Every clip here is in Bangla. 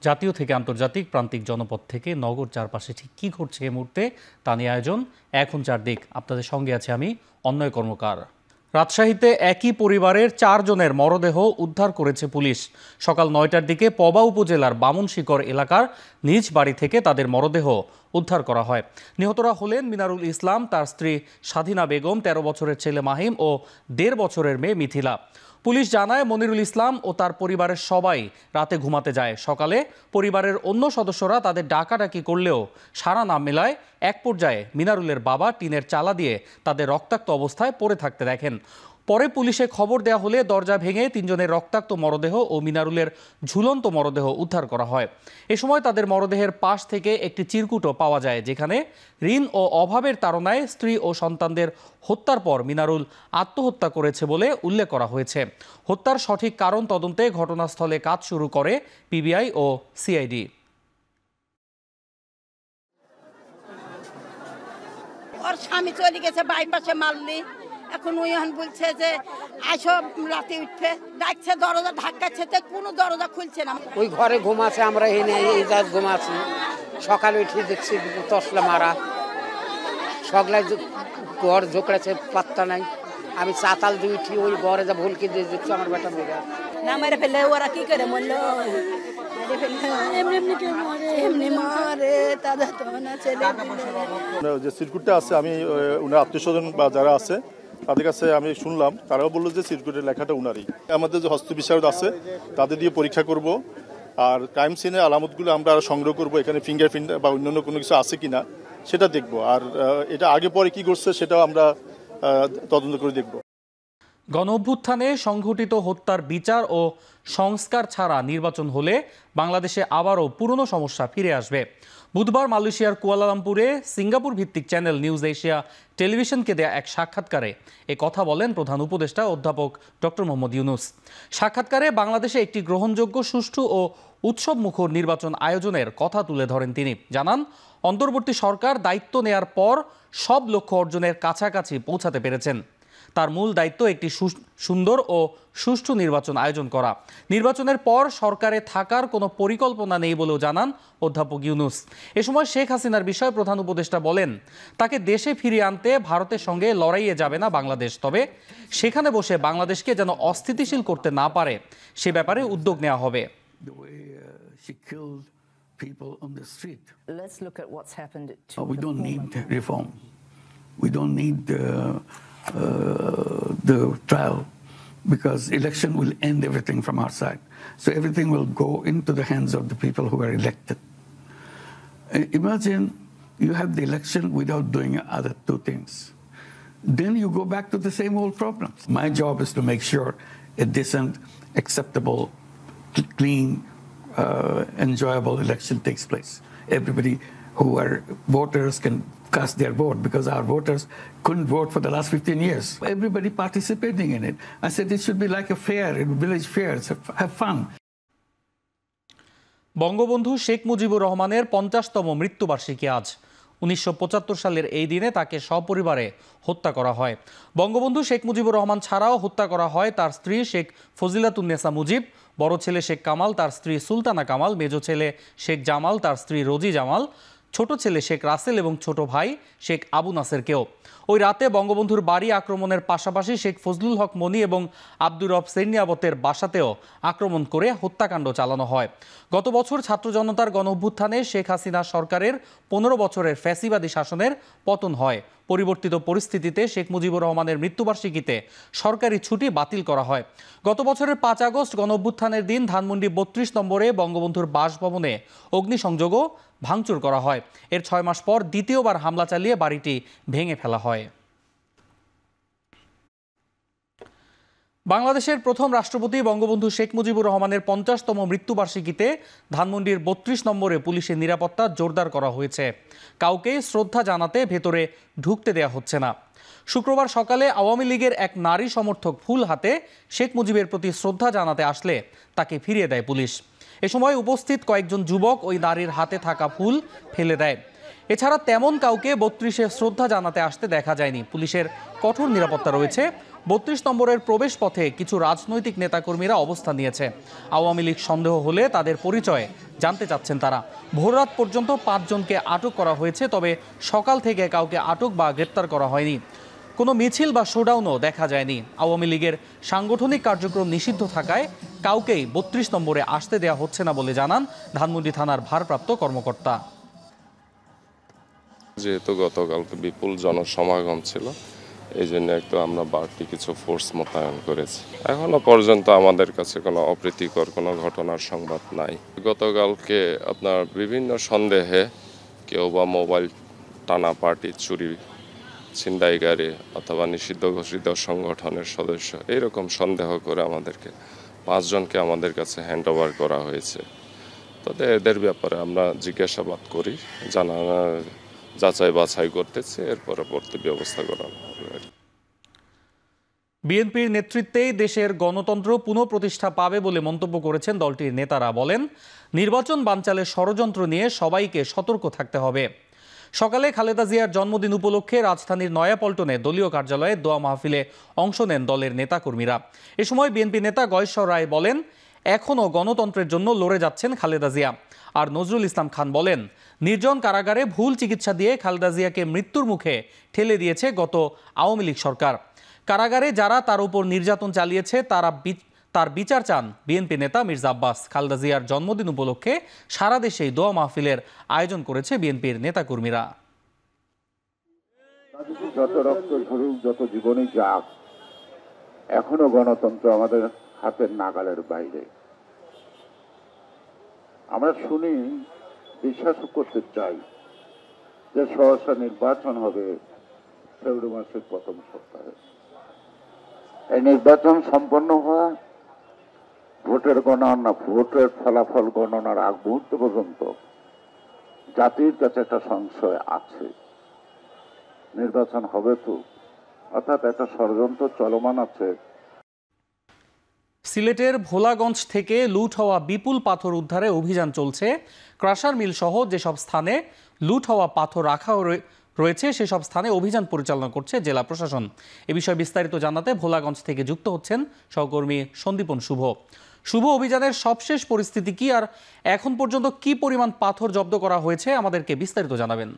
জাতীয় থেকে আন্তর্জাতিক প্রান্তিক জনপদ থেকে নগর চারপাশে ঠিক কী ঘটছে এই মুহূর্তে তা নিয়ে আয়োজন এখন চারদিক। আপনাদের সঙ্গে আছে আমি অন্যয় কর্মকার। রাজশাহীতে একই পরিবারের 4 জনের মরদেহ উদ্ধার করেছে পুলিশ। সকাল 9টার দিকে পবা উপজেলার বামুনশিকর এলাকার নিজ বাড়ি থেকে তাদের মরদেহ উদ্ধার করা হয়। নিহতরা হলেন মিনারুল ইসলাম, তার স্ত্রী স্বাধীনা বেগম, 13 বছরের ছেলে মাহিম ও 1.5 বছরের মেয়ে মিথিলা। পুলিশ জানায় মনিরুল ইসলাম ও তার পরিবারের সবাই রাতে ঘুমাতে যায়। সকালে পরিবারের অন্য সদস্যরা তাদের ডাকাডাকি করলেও সাড়া না মেলায় এক পর্যায়ে মিনারুলের বাবা টিনের চালা দিয়ে তাদের রক্তাক্ত অবস্থায় পড়ে থাকতে দেখেন। পরে পুলিশে খবর দেওয়া হলে দরজা ভেঙে 3 জনের রক্তাক্ত মরদেহ ও মিনারুলের ঝুলন্ত মরদেহ উদ্ধার করা হয়। এ সময় তাদের মরদেহের পাশ থেকে একটি চিরকুটও পাওয়া যায়, যেখানে ঋণ ও অভাবের তাড়নায় স্ত্রী ও সন্তানদের হত্যার পর মিনারুল আত্মহত্যা করেছে বলে উল্লেখ করা হয়েছে। হত্যার সঠিক কারণ তদন্তে ঘটনাস্থলে কাজ শুরু করে পিবিআই ও সিআইডি। ওর স্বামী চলে গেছে বাইপাসে মারলি, এখন ওই বলছে যে আসো রাতে উঠবে, ডাকছে দরজা ধাক্কাচ্ছে, কোনো দরজা খুলছে না। ওই ঘরে ঘুমাচ্ছে, আমরা এনে এই জাত ঘুমাচ্ছি। সকালে উঠে দেখছি তসলা মারা, সগলায় ঘর ঝোঁকড়াছে, পাত্তা নাই। আমি চাতাল দিয়ে উঠি, ওই ঘরে যা ভুলকে দিয়ে দেখছি আমার বেটা মেয়েরা না মেরে ফেললে ওরা কি করে মরলো, এমনি মারে তাদের তো না ছেলে। যে সিরকুটটা আছে, আমি ওনার আত্মীয়স্বজন বা যারা আছে তাদের কাছে আমি শুনলাম, তারাও বললো যে সিরকুটের লেখাটা উনারই। আমাদের যে হস্তবিশারদ আছে তাদের দিয়ে পরীক্ষা করব, আর ক্রাইম সিনের আলামতগুলো আমরা আরো সংগ্রহ করব, এখানে ফিঙ্গারপ্রিন্ট বা অন্যান্য কোনো কিছু আছে কিনা সেটা দেখব, আর এটা আগে পরে কি করছে সেটাও আমরা তদন্ত করে দেখব। গণঅভ্যুত্থানে সংঘটিত হত্যার বিচার ও সংস্কার ছাড়া নির্বাচন হলে বাংলাদেশে আবারও পুরনো সমস্যা ফিরে আসবে। বুধবার মালয়েশিয়ার কুয়ালালামপুরে সিঙ্গাপুর ভিত্তিক চ্যানেল নিউজ এশিয়া টেলিভিশনকে দেয়া এক সাক্ষাৎকারে এ কথা বলেন প্রধান উপদেষ্টা অধ্যাপক ডক্টর মোহাম্মদ ইউনূস। সাক্ষাৎকারে বাংলাদেশে একটি গ্রহণযোগ্য, সুষ্ঠু ও উৎসবমুখর নির্বাচন আয়োজনের কথা তুলে ধরেন তিনি। জানান, অন্তর্বর্তী সরকার দায়িত্ব নেয়ার পর সব লক্ষ্য অর্জনের কাছাকাছি পৌঁছাতে পেরেছেন। তার মূল দায়িত্ব একটি সুন্দর ও সুষ্ঠু নির্বাচন আয়োজন করা। নির্বাচনের পর সরকারে থাকার কোনো পরিকল্পনা নেই বলেও জানান অধ্যাপক ইউনূস। এ সময় শেখ হাসিনার বিষয়ে প্রধান উপদেষ্টা বলেন, তাকে দেশে ফিরিয়ে আনতে ভারতের সঙ্গে লড়াইয়ে যাবে না বাংলাদেশ, তবে সেখানে বসে বাংলাদেশকে যেন অস্থিতিশীল করতে না পারে সে ব্যাপারে উদ্যোগ নেওয়া হবে। We don't need reform. We don't need the trial, because election will end everything from our side. So everything will go into the hands of the people who are elected. Imagine you have the election without doing other two things. Then you go back to the same old problems. My job is to make sure a decent, acceptable, clean, enjoyable election takes place. Everybody who are voters can cast their vote, because our voters couldn't vote for the last 15 years. Everybody participating in it. I said it should be like a fair, a village fair, so have fun. Bangabandhu Sheikh Mujibur রহমানের 50তম মৃত্যুবার্ষিকী আজ। 1975 সালের এই দিনে তাকে সপরিবারে হত্যা করা হয়। বঙ্গবন্ধু শেখ মুজিবুর রহমান ছাড়াও হত্যা করা হয় তার স্ত্রী শেখ ফজিলাতুন্নেসা মুজিব, বড় ছেলে শেখ কামাল, তার স্ত্রী সুলতানা কামাল, মেজ ছেলে শেখ জামাল, তার স্ত্রী রোজি জামাল, ছোট ছেলে শেখ রাসেল এবং ছোট ভাই শেখ আবু নাসেরকেও। ওই রাতে বঙ্গবন্ধুর বাড়ি আক্রমণের পাশাপাশি শেখ ফজলুল হক মনি এবং আব্দুর রব সেরনিয়াবতের বাসাতেও আক্রমণ করে হত্যাকাণ্ড চালানো হয়। গত বছর ছাত্র জনতার গণঅভ্যুত্থানে শেখ হাসিনা সরকারের 15 বছরের ফ্যাসিবাদী শাসনের পতন হয়। পরিবর্তিত পরিস্থিতিতে শেখ মুজিবুর রহমানের মৃত্যুবার্ষিকীতে সরকারি ছুটি বাতিল করা হয়। গত বছরের 5 আগস্ট গণঅভ্যুত্থানের দিন ধানমন্ডি 32 নম্বরে বঙ্গবন্ধুর বাসভবনে অগ্নিসংযোগও ভাঙচুর করা হয়। এর 6 মাস পর দ্বিতীয়বার হামলা চালিয়ে বাড়িটি ভেঙে ফেলা হয়। বাংলাদেশের প্রথম রাষ্ট্রপতি বঙ্গবন্ধু শেখ মুজিবুর রহমানের 50তম মৃত্যুবার্ষিকীতে ধানমন্ডির 32 নম্বরে পুলিশের নিরাপত্তা জোরদার করা হয়েছে। কাউকে শ্রদ্ধা জানাতে ভেতরে ঢুকতে দেয়া হচ্ছে না। শুক্রবার সকালে আওয়ামী লীগের এক নারী সমর্থক ফুল হাতে শেখ মুজিবের প্রতি শ্রদ্ধা জানাতে আসলে তাকে ফিরিয়ে দেয় পুলিশ। এ সময় উপস্থিত কয়েকজন যুবক ওই নারীর হাতে থাকা ফুল ফেলে দেয়। এছাড়া তেমন কাউকে 32-এ শ্রদ্ধা জানাতে আসতে দেখা যায়নি। পুলিশের কঠোর নিরাপত্তা রয়েছে 32 নম্বরের প্রবেশ পথে কিছু রাজনৈতিক নেতাকর্মীরা অবস্থান নিয়েছে। আওয়ামী লীগ সন্দেহ হলে তাদের পরিচয় জানতে চাচ্ছেন তারা। ভোররাত পর্যন্ত 5 জনকে আটক করা হয়েছে, তবে সকাল থেকে কাউকে আটক বা গ্রেপ্তার করা হয়নি। কোনো মিছিল বা শোডাউনও দেখা যায়নি। আওয়ামী লীগের সাংগঠনিক কার্যক্রম নিষিদ্ধ থাকায় কাউকেই 32 নম্বরে আসতে দেওয়া হচ্ছে না বলে জানান ধানমন্ডি থানার ভারপ্রাপ্ত কর্মকর্তা। যেহেতু গতকালকে বিপুল জনসমাগম ছিল, এই জন্য একটু আমরা বাড়তি কিছু ফোর্স মোতায়েন করেছি। এখনো পর্যন্ত আমাদের কাছে কোনো অপ্রীতিকর কোনো ঘটনার সংবাদ নাই। গতকালকে আপনার বিভিন্ন সন্দেহে কেউ বা মোবাইল টানা পার্টি, চুরি, ছিনতাইকারী অথবা নিষিদ্ধ ঘোষিত সংগঠনের সদস্য এইরকম সন্দেহ করে আমাদেরকে 5 জনকে আমাদের কাছে হ্যান্ড ওভার করা হয়েছে। তবে এদের ব্যাপারে আমরা জিজ্ঞাসাবাদ করি, যাচাই বাছাই করতেছে, এর পরবর্তী ব্যবস্থা করা হবে। বিএনপির নেতৃত্বেই দেশের গণতন্ত্র পুনঃপ্রতিষ্ঠা পাবে বলে মন্তব্য করেছেন দলটির নেতারা। বলেন, নির্বাচন বানচালের ষড়যন্ত্র নিয়ে সবাইকে সতর্ক থাকতে হবে। সকালে খালেদা জিয়ার জন্মদিন উপলক্ষে রাজধানীর নয়াপল্টনে দলীয় কার্যালয়ে দোয়া মাহফিলে অংশ নেন দলের নেতাকর্মীরা। এ সময় বিএনপি নেতা গয়েশ্বর রায় বলেন, এখনও গণতন্ত্রের জন্য লড়ে যাচ্ছেন খালেদা জিয়া। আর নজরুল ইসলাম খান বলেন, নির্জন কারাগারে ভুল চিকিৎসা দিয়ে খালেদা জিয়াকে মৃত্যুর মুখে ঠেলে দিয়েছে গত আওয়ামী লীগ সরকার। কারাগারে যারা তার উপর নির্যাতন চালিয়েছে তার বিচার চান বিএনপি নেতা মির্জা আব্বাস। খালেদা জিয়ার জন্মদিন উপলক্ষে সারা দেশেই দোয়া মাহফিলের আয়োজন করেছে বিএনপির নেতাকর্মীরা। যত রক্ত ঝরুক, যত জীবনই যাক, এখনো গণতন্ত্র আমাদের হাতের নাগালের বাইরে। আমরা শুনি, বিশ্বাসও করতে চাই যে সহসা নির্বাচন হবে ফেব্রুয়ারি মাসের প্রথম সপ্তাহে। এই নির্বাচন সম্পন্ন হওয়া, ভোটের গণনা, ভোটের ফলাফল গণনার আগ মুহূর্ত পর্যন্ত জাতির কাছে একটা সংশয় আছে, নির্বাচন হবে তো, অর্থাৎ একটা ষড়যন্ত্র চলমান আছে। সিলেটের ভোলাগঞ্জ থেকে লুট হওয়া বিপুল পাথর উদ্ধারে অভিযান চলছে। ক্রাশার মিল সহ যেসব স্থানে লুট হওয়া পাথর রাখা রয়েছে সেসব স্থানে অভিযান পরিচালনা করছে জেলা প্রশাসন। এ বিষয়ে বিস্তারিত জানাতে ভোলাগঞ্জ থেকে যুক্ত হচ্ছেন সহকর্মী সন্দীপন শুভ। অভিযানের সবশেষ পরিস্থিতি কি, আর এখন পর্যন্ত কি পরিমাণ পাথর জব্দ করা হয়েছে, আমাদেরকে বিস্তারিত জানাবেন।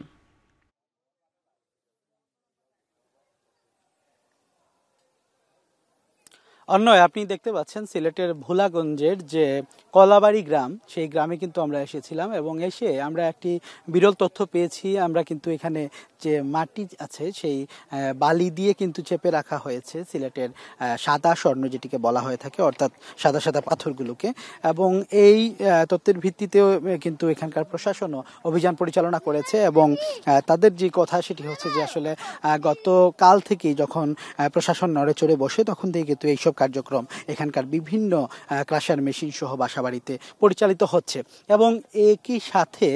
অন্যয়, আপনি দেখতে পাচ্ছেন সিলেটের ভোলাগঞ্জের যে কলাবাড়ি গ্রাম, সেই গ্রামে কিন্তু আমরা এসেছিলাম এবং এসে আমরা একটি বিরল তথ্য পেয়েছি। আমরা কিন্তু এখানে যে মাটি আছে সেই বালি দিয়ে কিন্তু চেপে রাখা হয়েছে সিলেটের সাদা স্বর্ণ, যেটিকে বলা হয়ে থাকে, অর্থাৎ সাদা সাদা পাথরগুলোকে। এবং এই তথ্যের ভিত্তিতেও কিন্তু এখানকার প্রশাসনও অভিযান পরিচালনা করেছে এবং তাদের যে কথা সেটি হচ্ছে যে আসলে গতকাল থেকেই যখন প্রশাসন নড়ে চড়ে বসে তখন থেকে কিন্তু এইসব কার্যক্রম এখানকার বিভিন্ন ক্রাশার মেশিন সহ বাসাবাড়িতে পরিচালিত হচ্ছে। এবং একই সাথে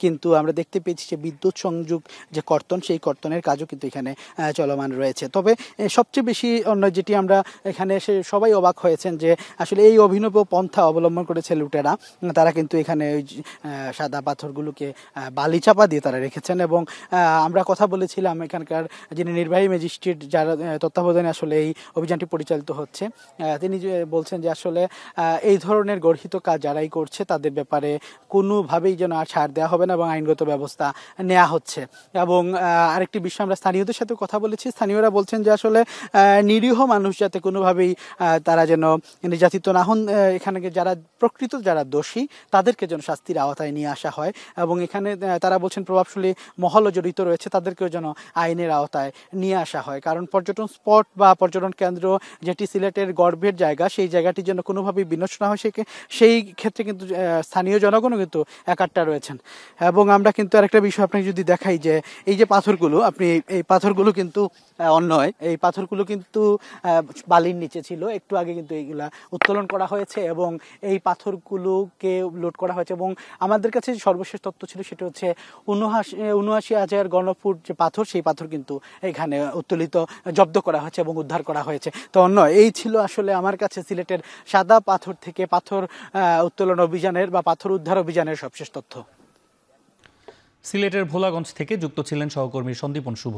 কিন্তু আমরা দেখতে পেয়েছি যে বিদ্যুৎ সংযোগ যে কর্তন, সেই কর্তনের কাজও কিন্তু এখানে চলমান রয়েছে। তবে সবচেয়ে বেশি অন্য যেটি আমরা এখানে এসে সবাই অবাক হয়েছেন যে আসলে এই অভিনব পন্থা অবলম্বন করেছে লুটেরা। তারা কিন্তু এখানে ওই সাদা পাথরগুলোকে বালি চাপা দিয়ে তারা রেখেছেন এবং আমরা কথা বলেছিলাম এখানকার যিনি নির্বাহী ম্যাজিস্ট্রেট, যারা তত্ত্বাবধানে আসলে এই অভিযানটি পরিচালিত হচ্ছে, তিনি বলছেন যে আসলে এই ধরনের গর্হিত কাজ যারাই করছে তাদের ব্যাপারে কোনোভাবেই যেন আর ছাড় দেওয়া হবে না এবং আইনগত ব্যবস্থা নেওয়া হচ্ছে। এবং আরেকটি বিষয়, আমরা স্থানীয়দের সাথে কথা বলেছি, স্থানীয়রা বলছেন যে আসলে নিরীহ মানুষ যাতে কোনোভাবেই তারা যেন নির্যাতিত না হন, এখানে যারা দোষী তাদেরকে যেন শাস্তির আওতায় নিয়ে আসা হয়। এবং এখানে তারা বলছেন প্রভাবশালী মহলও জড়িত রয়েছে, তাদেরকেও যেন আইনের আওতায় নিয়ে আসা হয়। কারণ পর্যটন স্পট বা পর্যটন কেন্দ্র যেটি সিলেটের গর্বের জায়গা, সেই জায়গাটি যেন কোনোভাবেই বিনষ্ট না হয়, সেই ক্ষেত্রে কিন্তু স্থানীয় জনগণও কিন্তু একাট্টা রয়েছেন। এবং আমরা কিন্তু আরেকটা বিষয় আপনাকে যদি দেখাই যে এই যে পাথরগুলো, এই পাথরগুলো কিন্তু অন্যয়, এই পাথরগুলো কিন্তু বালির নিচে ছিল, একটু আগে কিন্তু এইগুলা উত্তোলন করা হয়েছে এবং এই পাথরগুলোকে লোড করা হয়েছে। এবং আমাদের কাছে সর্বশেষ তথ্য ছিল সেটা হচ্ছে ৭৯,০০০ ঘনফুট যে পাথর, সেই পাথর কিন্তু এখানে উত্তোলিত জব্দ করা হয়েছে এবং উদ্ধার করা হয়েছে। তো এই ছিল আসলে আমার কাছে সিলেটের সাদা পাথর থেকে পাথর উত্তোলন অভিযানের বা পাথর উদ্ধার অভিযানের সবশেষ তথ্য। সিলেটের ভোলাগঞ্জ থেকে যুক্ত ছিলেন সহকর্মী সন্দীপন শুভ।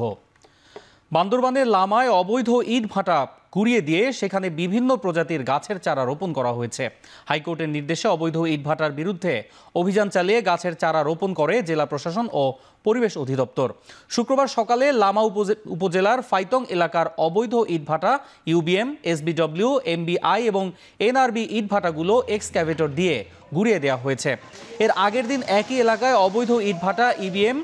বান্দরবানের লামায় অবৈধ ইট ভাটা গুঁড়িয়ে দিয়ে সেখানে বিভিন্ন প্রজাতির গাছের চারা রোপণ করা হয়েছে। হাইকোর্টের নির্দেশে অবৈধ ইট ভাটার বিরুদ্ধে অভিযান চালিয়ে গাছের চারা রোপণ করে জেলা প্রশাসন ও পরিবেশ অধিদপ্তর। শুক্রবার সকালে লামা উপজেলার ফাইতং এলাকার অবৈধ ইট ভাটা ইউবিএম, এসবিডব্লিউ, এমবিআই এবং এনআরবি ইট ভাটাগুলো এক্সক্যাভেটর দিয়ে গুঁড়িয়ে দেওয়া হয়েছে। এর আগের দিন একই এলাকায় অবৈধ ইট ভাটা ইবিএম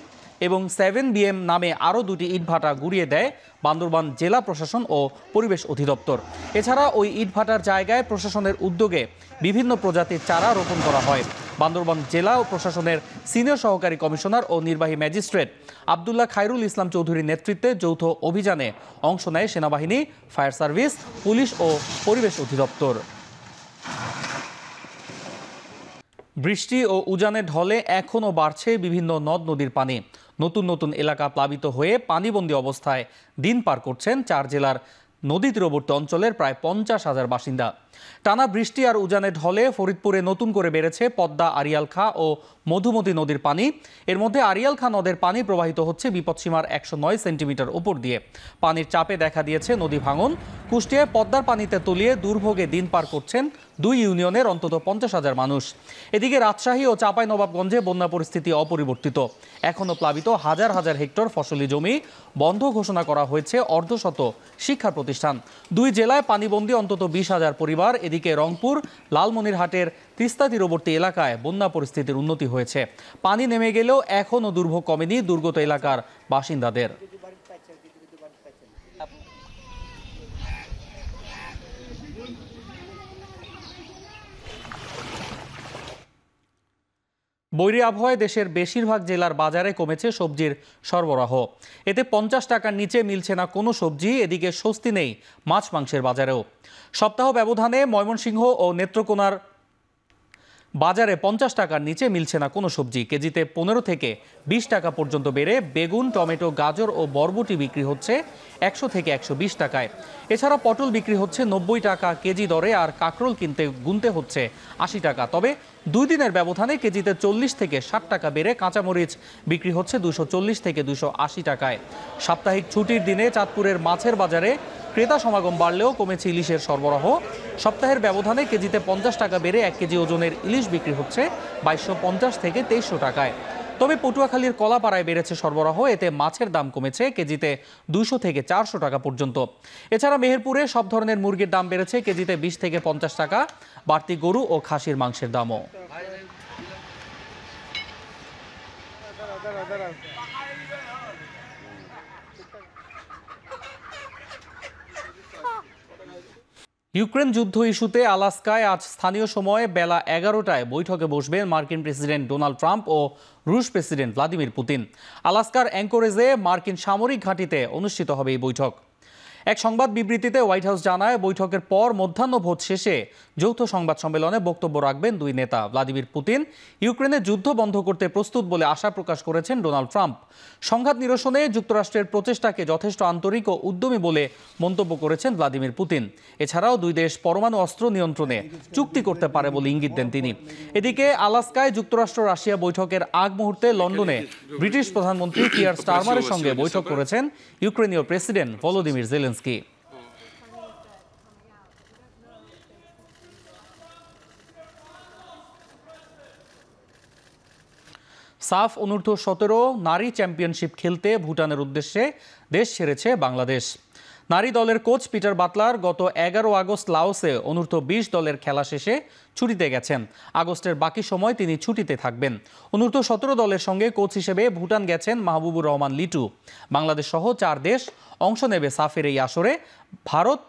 এবং 7BM নামে আরও দুটি ইটভাটা গুঁড়িয়ে দেয় বান্দরবান জেলা প্রশাসন ও পরিবেশ অধিদপ্তর। এছাড়া ওই ইটভাটার জায়গায় প্রশাসনের উদ্যোগে বিভিন্ন প্রজাতির চারা রোপণ করা হয়। বান্দরবান জেলা ও প্রশাসনের সিনিয়র সহকারী কমিশনার ও নির্বাহী ম্যাজিস্ট্রেট আব্দুল্লাহ খায়রুল ইসলাম চৌধুরীর নেতৃত্বে যৌথ অভিযানে অংশ নেয় সেনাবাহিনী, ফায়ার সার্ভিস, পুলিশ ও পরিবেশ অধিদপ্তর। বৃষ্টি ও উজানের ঢলে এখনও বাড়ছে বিভিন্ন নদ নদীর পানি। নতুন নতুন এলাকা প্লাবিত হয়ে পানিবন্দী অবস্থায় দিন পার করছেন 4 জেলার নদী তীরবর্তী অঞ্চলের প্রায় 50,000 বাসিন্দা। টানা বৃষ্টি আর উজানের ঢলে ফরিদপুরে নতুন করে বেড়েছে পদ্মা, আড়িয়াল খাঁ ও মধুমতি নদীর পানি। এর মধ্যে আড়িয়াল খাঁ নদের পানি প্রবাহিত হচ্ছে বিপদসীমার 109 সেন্টিমিটার উপর দিয়ে। পানির চাপে দেখা দিয়েছে নদী ভাঙন। কুষ্টিয়ায় পদ্মার পানিতে তলিয়ে দুর্ভোগে দিন পার করছেন 2 ইউনিয়নের অন্তত 50,000 মানুষ। এদিকে রাজশাহী ও চাঁপাইনবাবগঞ্জে বন্যা পরিস্থিতি অপরিবর্তিত। এখনও প্লাবিত হাজার হাজার হেক্টর ফসলি জমি। বন্ধ ঘোষণা করা হয়েছে অর্ধশত শিক্ষা প্রতিষ্ঠান। 2 জেলায় পানিবন্দী অন্তত 20,000 পরিবার। এদিকে রংপুর, লালমনিরহাটের তিস্তা তীরবর্তী এলাকায় বন্যা পরিস্থিতির উন্নতি হয়েছে। পানি নেমে গেলেও এখনও দুর্ভোগ কমেনি দুর্গত এলাকার বাসিন্দাদের। বৈরী আবহাওয়ায় দেশের বেশিরভাগ জেলার বাজারে কমেছে সবজির সরবরাহ। এতে 50 টাকার নিচে মিলছে না কোনো সবজি। এদিকে স্বস্তি নেই মাছ মাংসের বাজারেও। সপ্তাহ ব্যবধানে ময়মনসিংহ ও নেত্রকোনার বাজারে 50 টাকার নিচে মিলছে না কোনো সবজি। কেজিতে 15 থেকে 20 টাকা পর্যন্ত বেড়ে বেগুন, টমেটো, গাজর ও বরবটি বিক্রি হচ্ছে 100 থেকে 120 টাকায়। এছাড়া পটল বিক্রি হচ্ছে 90 টাকা কেজি দরে, আর কাঁকরোল গুনতে হচ্ছে 80 টাকা। তবে 2 দিনের ব্যবধানে কেজিতে 40 থেকে 60 টাকা বেড়ে কাঁচামরিচ বিক্রি হচ্ছে 240 থেকে 280 টাকায়। সাপ্তাহিক ছুটির দিনে চাঁদপুরের মাছের বাজারে ক্রেতা সমাগম বাড়লেও কমেছে ইলিশের সরবরাহ। সপ্তাহের ব্যবধানে কেজিতে 50 টাকা বেড়ে 1 কেজি ওজনের ইলিশ বিক্রি হচ্ছে 2250 থেকে 2300 টাকায়। তবে পটুয়াখালীর কলাপাড়ায় বেড়েছে সরবরাহ। এতে মাছের দাম কমেছে কেজিতে 200 থেকে 400 টাকা পর্যন্ত। এছাড়া মেহেরপুরে সব ধরনের মুরগির দাম বেড়েছে কেজিতে 20 থেকে 50 টাকা। বাড়তি গরু ও খাসির মাংসের দামও। ইউক্রেন যুদ্ধ ইস্যুতে আলাস্কায় আজ স্থানীয় সময়ে বেলা 11টায় বৈঠকে বসবেন মার্কিন প্রেসিডেন্ট ডোনাল্ড ট্রাম্প ও রুশ প্রেসিডেন্ট ভ্লাদিমির পুতিন। আলাস্কার অ্যাঙ্করেজে মার্কিন সামরিক ঘাঁটিতে অনুষ্ঠিত হবে এই বৈঠক। এক সংবাদ বিবৃতিতে হোয়াইট হাউস জানায়, বৈঠকের পর মধ্যাহ্নভোজ শেষে যৌথ সংবাদ সম্মেলনে বক্তব্য রাখবেন 2 নেতা। ভ্লাদিমির পুতিন ইউক্রেনের যুদ্ধ বন্ধ করতে প্রস্তুত বলে আশা প্রকাশ করেছেন ডোনাল্ড ট্রাম্প। সংঘাত নিরসনে যুক্তরাষ্ট্রের প্রচেষ্টাকে যথেষ্ট আন্তরিক ও উদ্যমী বলে মন্তব্য করেছেন ভ্লাদিমির পুতিন। এছাড়াও 2 দেশ পরমাণু অস্ত্র নিয়ন্ত্রণে চুক্তি করতে পারে বলে ইঙ্গিত দেন তিনি। এদিকে আলাস্কায় যুক্তরাষ্ট্র রাশিয়া বৈঠকের আগ মুহূর্তে লন্ডনে ব্রিটিশ প্রধানমন্ত্রী কিয়ার স্টারমারের সঙ্গে বৈঠক করেছেন ইউক্রেনীয় প্রেসিডেন্ট ভলোদিমির জেলেনস্কি। সাফ অনূর্ধ্ব-17 নারী চ্যাম্পিয়নশিপ খেলতে ভুটানের উদ্দেশ্যে দেশ ছেড়েছে বাংলাদেশ। নারী দলের কোচ পিটার বাটলার গত 11 আগস্ট লাওসে অনূর্ধ্ব-20 দলের খেলা শেষে ছুটিতে গেছেন। আগস্টের বাকি সময় তিনি ছুটিতে থাকবেন। অনূর্ধ্ব-17 দলের সঙ্গে কোচ হিসেবে ভুটান গেছেন মাহবুবুর রহমান লিটু। বাংলাদেশ সহ 4 দেশ অংশ নেবে সাফের এই আসরে। ভারত,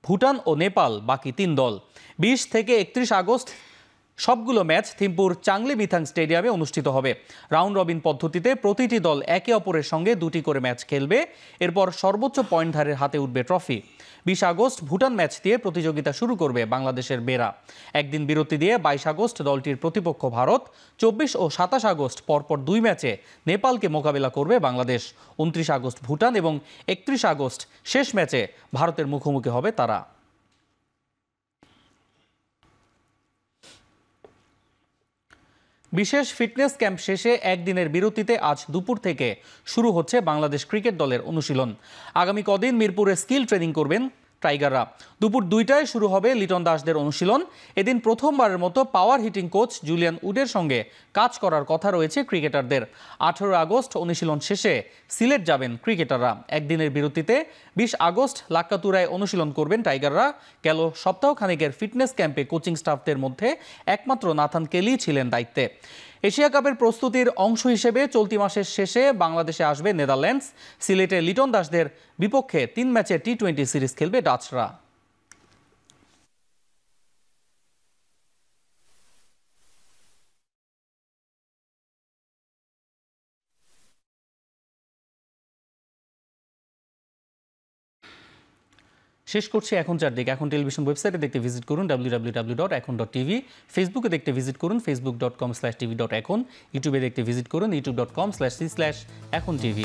ভুটান ও নেপাল বাকি 3 দল। 20 থেকে 31 আগস্ট সবগুলো ম্যাচ থিম্পুর চাংলি বিথাং স্টেডিয়ামে অনুষ্ঠিত হবে। রাউন্ড রবিন পদ্ধতিতে প্রতিটি দল একে অপরের সঙ্গে 2টি করে ম্যাচ খেলবে। এরপর সর্বোচ্চ পয়েন্টধারীর হাতে উঠবে ট্রফি। 20 আগস্ট ভুটান ম্যাচ দিয়ে প্রতিযোগিতা শুরু করবে বাংলাদেশের বেরা। একদিন বিরতি দিয়ে 22 আগস্ট দলটির প্রতিপক্ষ ভারত। 24 ও 27 আগস্ট পরপর 2 ম্যাচে নেপালকে মোকাবেলা করবে বাংলাদেশ। 29 আগস্ট ভুটান এবং 31 আগস্ট শেষ ম্যাচে ভারতের মুখোমুখি হবে তারা। বিশেষ ফিটনেস ক্যাম্প শেষে একদিনের বিরতিতে আজ দুপুর থেকে শুরু হচ্ছে বাংলাদেশ ক্রিকেট দলের অনুশীলন। আগামী কদিন মিরপুরে স্কিল ট্রেনিং করবেন টাইগাররা। দুপুর 2টায় শুরু হবে লিটন দাসদের অনুশীলন। এদিন প্রথমবারের মতো পাওয়ার হিটিং কোচ জুলিয়ান উডের সঙ্গে কাজ করার কথা রয়েছে ক্রিকেটারদের। 18 আগস্ট অনুশীলন শেষে সিলেট যাবেন ক্রিকেটাররা। একদিনের বিরতিতে 20 আগস্ট লাক্কাতুরায় অনুশীলন করবেন টাইগাররা। গেল সপ্তাহখানেকের ফিটনেস ক্যাম্পে কোচিং স্টাফদের মধ্যে একমাত্র নাথান কেলি ছিলেন দায়িত্বে। এশিয়া কাপের প্রস্তুতির অংশ হিসেবে চলতি মাসের শেষে বাংলাদেশে আসবে নেদারল্যান্ডস। সিলেটে লিটন দাসদের বিপক্ষে 3 ম্যাচের টি-20 সিরিজ খেলবে ডাচরা। শেষ করছি এখন চারদিক। এখন টেলিভিশন ওয়েবসাইটে দেখতে ভিজিট করুন www.ekon.tv, ফেসবুকে দেখতে ভিজিট করুন facebook.com/tv.ekon, ইউটিউবে দেখতে ভিজিট করুন youtube.com/c/ekontv।